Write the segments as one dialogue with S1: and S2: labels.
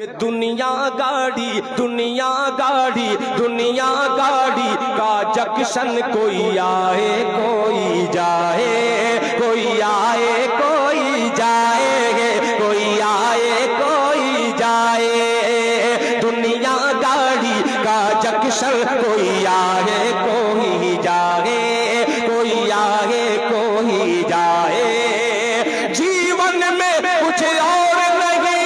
S1: कि दुनिया गाड़ी दुनिया गाड़ी दुनिया गाड़ी का जंक्शन, कोई आए कोई जाए, कोई आए कोई जाए, कोई आए कोई जाए। दुनिया गाड़ी का जंक्शन, कोई आए कोई जाए, कोई आए कोई जाए। जीवन में कुछ और नहीं,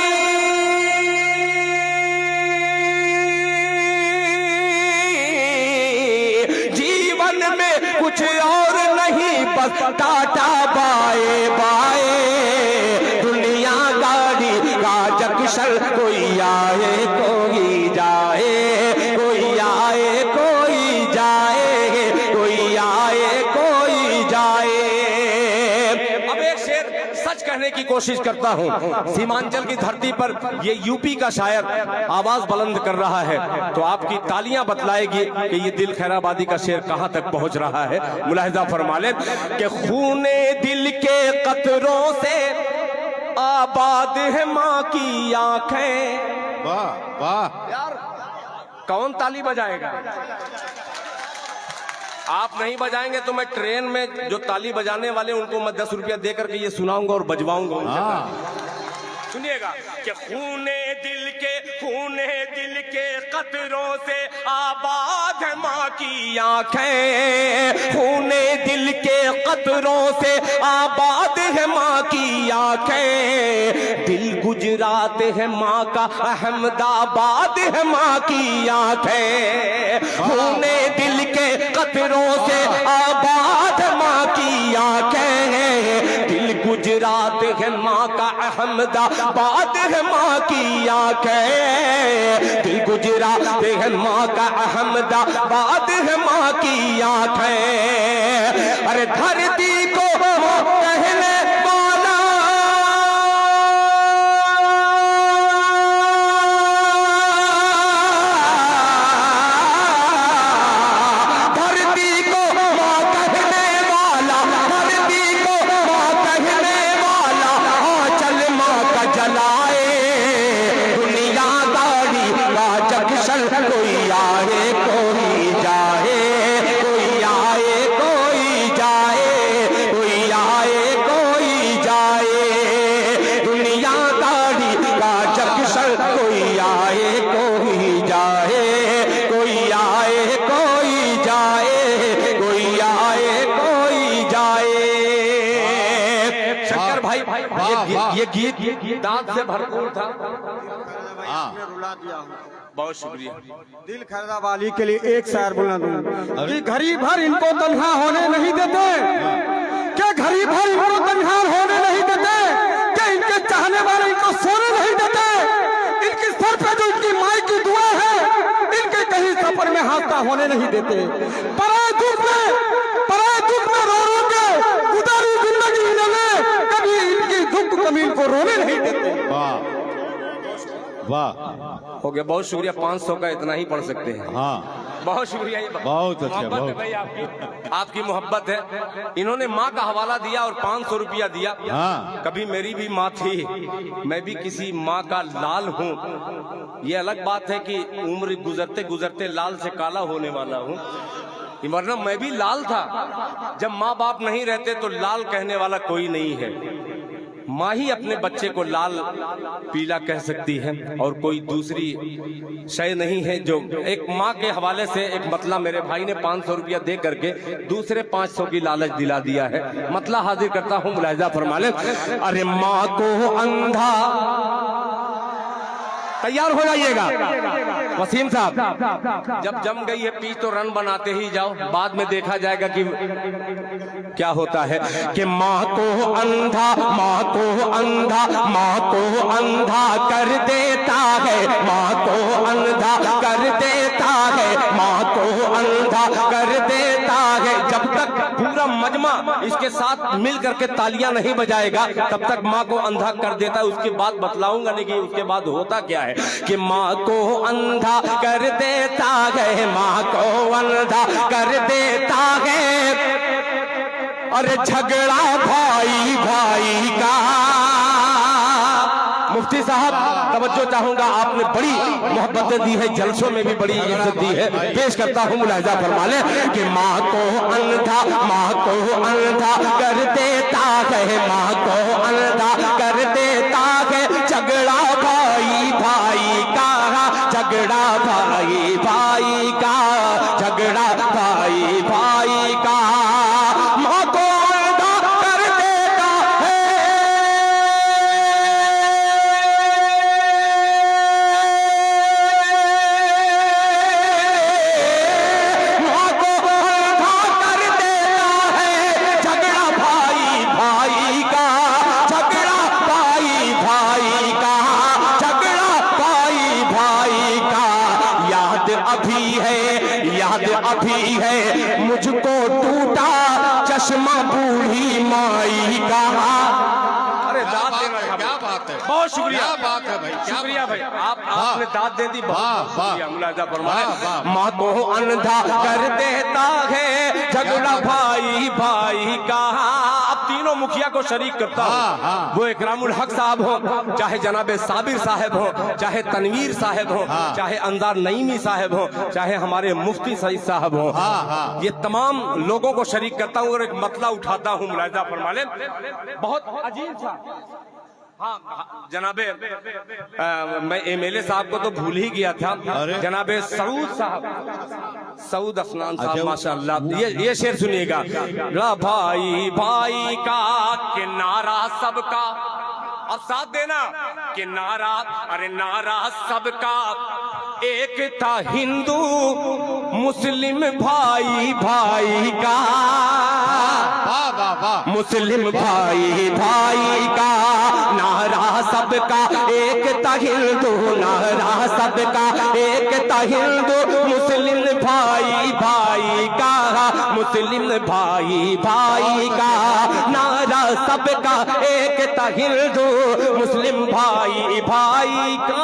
S1: जीवन में कुछ और नहीं, बस टाटा बाए बाए। दुनिया गाड़ी का जंक्शन, कोई आए कोई जाए, कोई आए कोई जाए, कोई आए कोई जाए। अब एक शेर सच कहने की कोशिश करता हूं। सीमांचल की धरती पर ये यूपी का शायर आवाज बुलंद कर रहा है, तो आपकी तालियां बतलाएगी कि ये दिल खैराबादी का शेर कहां तक पहुंच रहा है। मुलाहिजा फरमा लें कि खूने दिल के कतरों से आबाद है माँ की आंखें।
S2: वाह वाह
S1: यार कौन ताली बजाएगा? आप नहीं बजाएंगे तो मैं ट्रेन में जो ताली बजाने वाले उनको मैं 10 रुपया दे करके ये सुनाऊंगा और बजवाऊंगा। सुनिएगा कि खूने दिल के कतरों से आबाद है माँ की आंखें। खूने दिल के कतरों से आबाद है माँ की आंखें। दिल गुजरात है माँ का, अहमदाबाद है माँ की आंखें। खूने दिल के कतरों से आबाद है माँ की आंखें। दिल गुजरात है माँ का, अहमदाबाद है माँ की आंखें। दिल गुजरात है माँ का, अहमदाबाद है माँ की आंखें। अरे धरती को कहने वाला, धरती को माँ कहने वाला, धरती को माँ कहने वाला, आंचल माँ का जलाए। दुनिया गाड़ी का जंक्शन, कोई आए कोई जाए, कोई आए कोई जाए, कोई आए कोई जाए। दुनिया गाड़ी का जंक्शन, कोई आए कोई जाए, कोई आए कोई जाए, कोई आए कोई जाए। शंकर भाई ये गीत दांत से भरपूर था।
S2: रुला दिया हूँ।
S1: बहुत शुक्रिया।
S3: दिल खैराबादी के लिए एक शायर बोलना दूं कि घड़ी भर इनको तन्हा होने नहीं देते, क्या घड़ी भर इनको तन्हा होने नहीं देते, क्या इनके चाहने वाले इनको सोने नहीं देते। इनकी सर पे जो इनकी माई की दुआ है, इनके कहीं सफर में हादसा होने नहीं देते। पराए दुख में रो रो के गुजारी जिंदगी इन्होंने, कभी इनकी दुख कमीन को रोने नहीं देते।
S2: वाह वाह
S1: हो गया, बहुत शुक्रिया। 500 का इतना ही पढ़ सकते हैं।
S2: हाँ
S1: बहुत शुक्रिया। ये
S2: बहुत अच्छा,
S1: मोहब्बत है
S2: बहुत।
S1: भाई, आपकी मोहब्बत है। इन्होंने माँ का हवाला दिया और 500 रुपया दिया।
S2: हाँ।
S1: कभी मेरी भी माँ थी, मैं भी किसी माँ का लाल हूँ। ये अलग बात है कि उम्र गुजरते गुजरते लाल से काला होने वाला हूँ, वरना मैं भी लाल था। जब माँ बाप नहीं रहते तो लाल कहने वाला कोई नहीं है। माँ ही अपने बच्चे को लाल पीला कह सकती है और कोई दूसरी शय नहीं है। जो एक माँ के हवाले से एक मतला मेरे भाई ने 500 रुपया दे करके दूसरे 500 की लालच दिला दिया है। मतला हाजिर करता हूँ, मुलाहिजा फरमा लें। अरे माँ को अंधा, तैयार हो जाइएगा वसीम साहब। जब जम गई है पीच तो रन बनाते ही जाओ, बाद में देखा जाएगा कि क्या होता है। कि माँ को अंधा, माँ को अंधा, माँ को अंधा कर देता है, माँ को अंधा कर देता है, माँ को अंधा कर देता है। जब तक पूरा मजमा इसके साथ मिल करके तालियां नहीं बजाएगा तब तक माँ को अंधा कर देता है। उसके बाद बतलाऊंगा नहीं कि उसके बाद होता क्या है। कि माँ को अंधा कर देता है, माँ को अंधा कर देता है। अरे झगड़ा भाई भाई का, मुफ्ती साहब तवज्जो चाहूंगा, आपने बड़ी मोहब्बतें दी है, जलसों में भी बड़ी इज्जत दी है। पेश करता हूँ, मुलाहिजा फरमा ले कि माँ को अंधा कर देता है, माँ को अंधा कर देता है, झगड़ा भाई भाई का, झगड़ा भाई भाई का, झगड़ा भाई भाई का, माँ को अंधा कर देता है, माँ को अंधा कर देता है, झगड़ा भाई भाई का, झगड़ा भाई भाई का, झगड़ा भाई भाई का। याद अभी है मुझको टूटा चश्मा बूढ़ी माई का। अरे दाद देना,
S2: क्या बात है,
S1: बहुत शुक्रिया,
S2: क्या बात है भाई, क्या
S1: शुक्रिया भाई, आपने दाद दे दी,
S2: वाह,
S1: बहुत
S2: वाह।
S1: शुक्रिया। मुलाहिजा फरमाए,
S2: वाह, वाह।
S1: माँ को अंधा कर देता है, झगड़ा भाई भाई का। अब तीनों मुखिया को शरीक करता हूँ, वो इकरामुल हक साहब हो, चाहे जनाबे साबिर साहब हो, चाहे तनवीर साहब हो, चाहे अंजार नईमी साहब हो, चाहे हमारे मुफ्ती सईद साहब हो, ये तमाम लोगों को शरीक करता हूँ और एक मतला उठाता हूँ। मुलाहिजा फरमा ले, बहुत अजीब था। हाँ जनाबे मैं एमएलए साहब को तो भूल ही गया था, जनाबे सऊद साहब, सऊद अफनान साहब, माशाअल्लाह। ये शेर सुनिएगा, भाई भाई का कि नारा सबका, अब साथ देना कि नारा, अरे नारा सबका एक था, हिंदू मुस्लिम भाई भाई का,
S2: वाह वाह वाह,
S1: मुस्लिम भाई भाई का नारा सबका एक था, हिंदू नारा सबका एक था, हिंदू मुस्लिम भाई भाई का, मुस्लिम भाई भाई का नारा सबका एक था, हिंदू मुस्लिम भाई भाई का,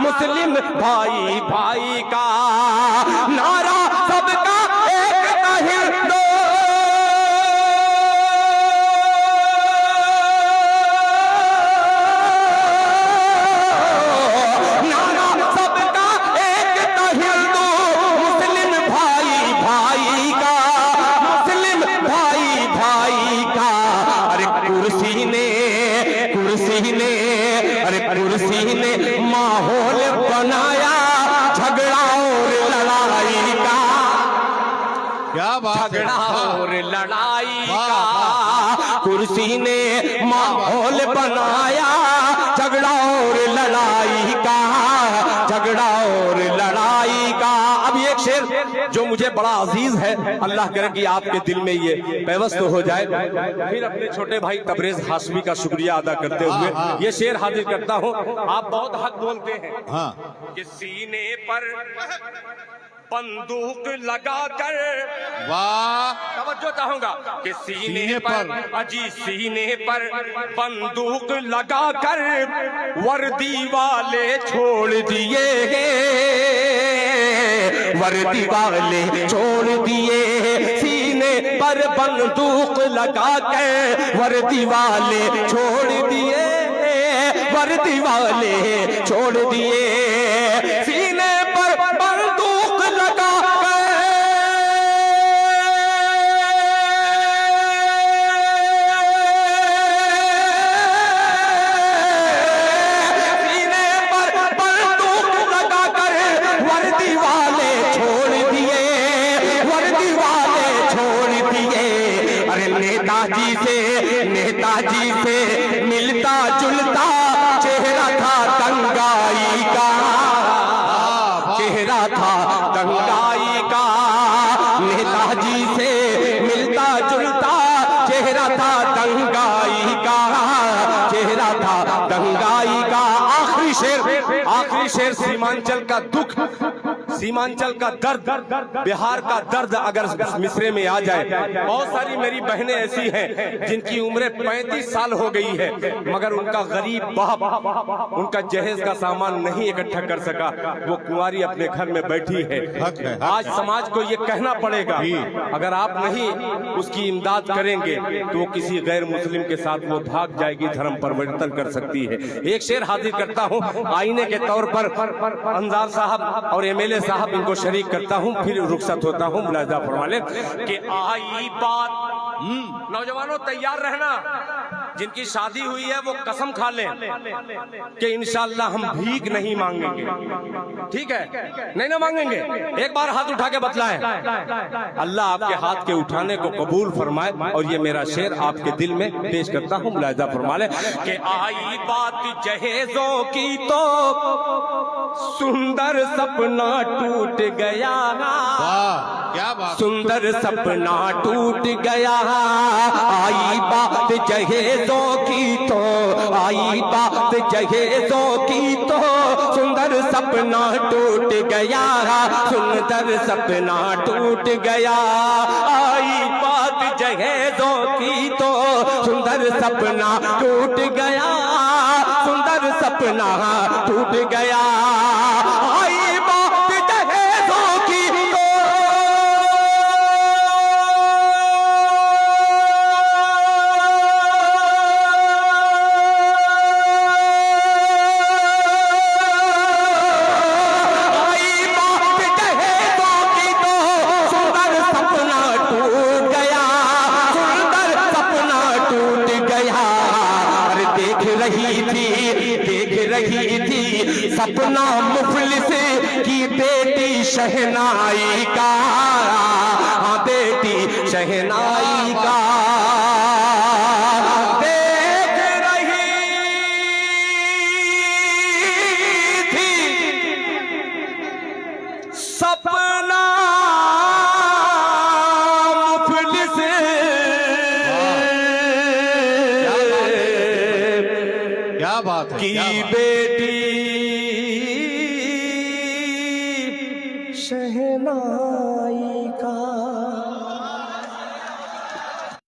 S1: मुस्लिम भाई भाई का नारा सबका एक था, हिंदू कुर्सी ने माहौल बनाया झगड़ा और लड़ाई का,
S2: क्या बात है,
S1: झगड़ा और लड़ाई का, कुर्सी ने माहौल बनाया झगड़ा और लड़ाई का, झगड़ा और लड़ाई का। अब एक शेर जो मुझे बड़ा अजीज है, अल्लाह करे कि आपके दिल में ये पेवस्त हो जाए। फिर अपने छोटे भाई तबरेज हाशमी का शुक्रिया अदा करते हुए ये शेर हाजिर करता हूँ। आप बहुत हक बोलते हैं कि सीने पर बंदूक लगाकर,
S2: वाह,
S1: तवज्जो चाहूंगा कि सीने पर, अजी सीने पर बंदूक लगाकर वर्दी वाले छोड़ दिए, वर्दी वाले छोड़ दिए, सीने पर बंदूक लगाकर वर्दी वाले छोड़ दिए, वर्दी वाले छोड़ दिए, सीने पर बंदूक लगा सीने पर बंदूक लगा कर वर्दी वाले छोड़ दिए, वर्दी वाले छोड़ दिए। अरे नेताजी से मिलता जुलता चेहरा था दंगाई का, आखिरी शेर सीमांचल का दुख, सीमांचल का दर्द, बिहार का दर्द अगर मिसरे में आ जाए। बहुत सारी मेरी बहनें ऐसी हैं जिनकी उम्र 35 साल हो गई है, मगर उनका गरीब बाप उनका जहेज का सामान नहीं इकट्ठा कर सका, वो कुंवारी अपने घर में बैठी है। आज समाज को ये कहना पड़ेगा, अगर आप नहीं उसकी इमदाद करेंगे तो वो किसी गैर मुस्लिम के साथ वो भाग जाएगी, धर्म परिवर्तन कर सकती है। एक शेर हाजिर करता हूँ आईने के तौर पर, अंजार साहब और एमएलए साहब इनको शरीक करता हूँ, फिर रुखसत होता हूँ। मुलाजा फरमा ले कि आई बात, नौजवानों तैयार रहना, जिनकी शादी हुई है वो कसम खा लें कि इंशाअल्लाह हम भीख नहीं मांगेंगे। ठीक है, नहीं ना मांगेंगे। एक बार हाथ उठा के बतलाएं, अल्लाह आपके हाथ के उठाने को कबूल फरमाए। और ये मेरा शेर आपके दिल में पेश करता हूँ, मुलाजा फरमा ले कि आई बात जहेजों की तो सुंदर सपना टूट गया।
S2: वाह क्या बात,
S1: सुंदर सपना टूट गया। आई बात जहेजों की तो, आई बात जहेजों की तो सुंदर सपना टूट गया, सुंदर सपना टूट गया। आई बात जहेजों की तो सुंदर सपना टूट गया, सुंदर सपना टूट गया। आई बात जहेजों की तो सपना मुफलिस की बेटी शहनाई का, हाँ बेटी शहनाई का। देख रही थी सपना मुफलिस
S2: क्या बात है
S1: की
S2: क्या बात।
S1: बेटी शहनाई का।